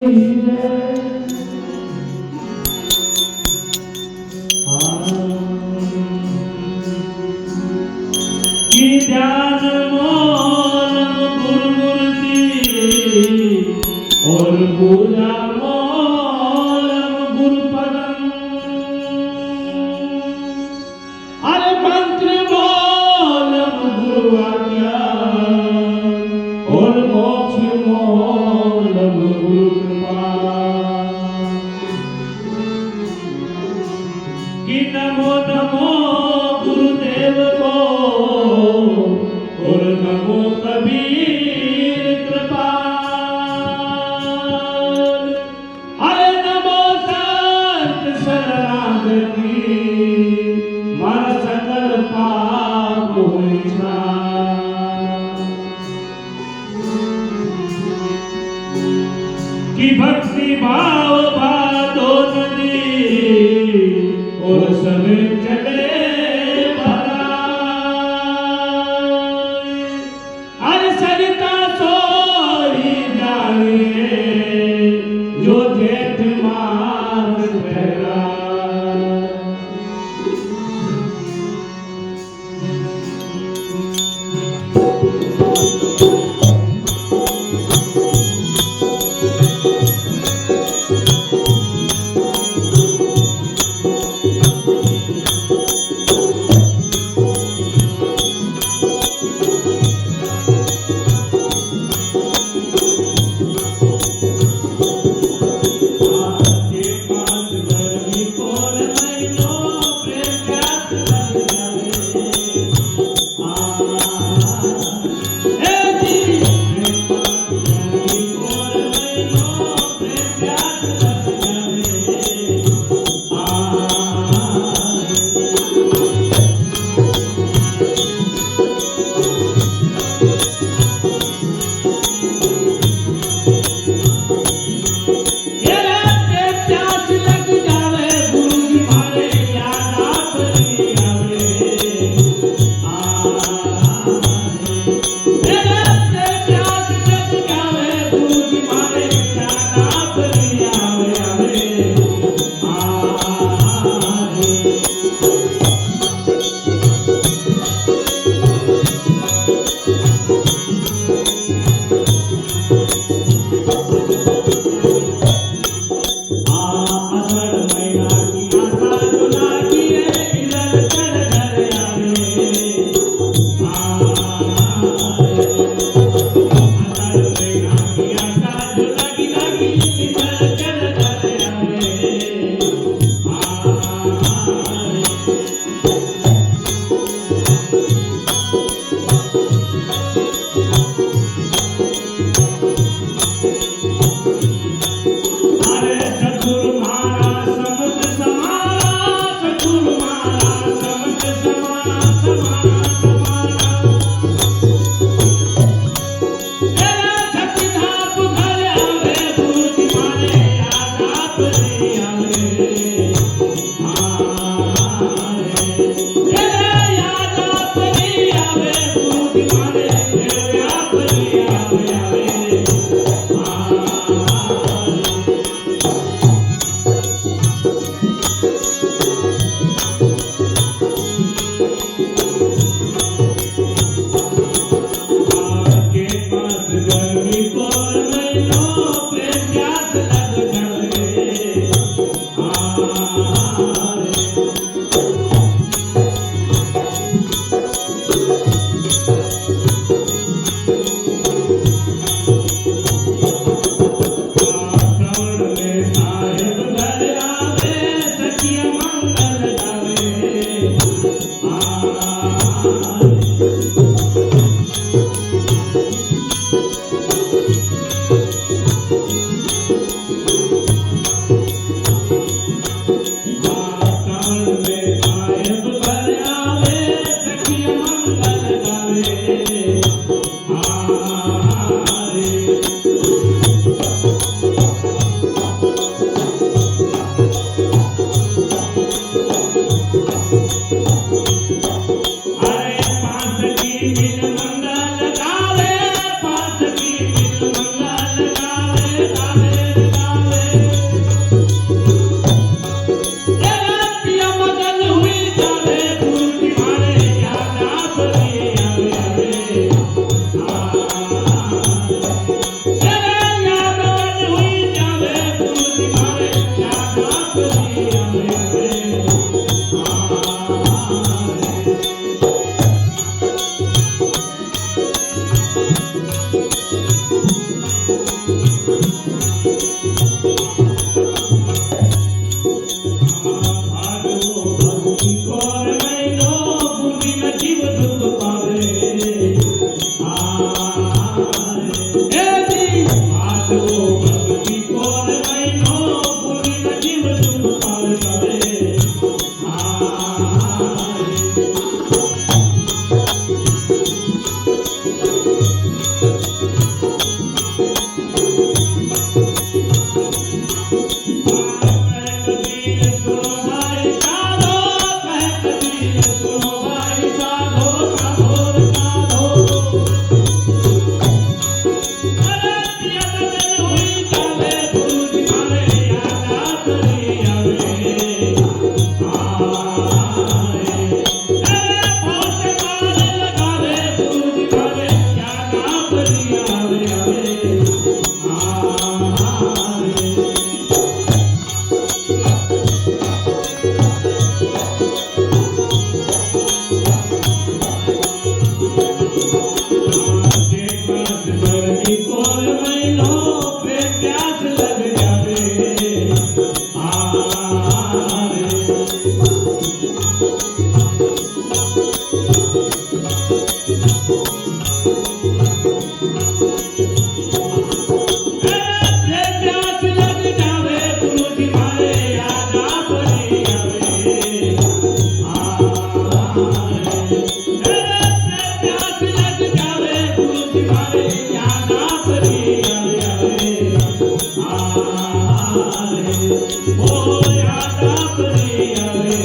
कि ध्यान मोलम गुरुमूर्ति और पूजा मोलम गुरुपदम। अरे मंत्र मोलम गुरुवाक्या और मोक्ष मोलम गुरु कृपा। कि नमो नमो गुरुदेव को और नमो कबीर कृपाल। अरे नमो संत शरणागति मन सकल पाप होई नाश। कि भक्ति भाव भादो नदी और समय चले अरे सरिता सोई जाने जो जेठ मास पहरा। कोई महीनो पे प्यास लग जावे प्यास लग जावे गुरु जी मारे याद पड़ी आवे प्यास लग जावे गुरु जी मारे याद पड़ी आवे ओ याद पड़ी आवे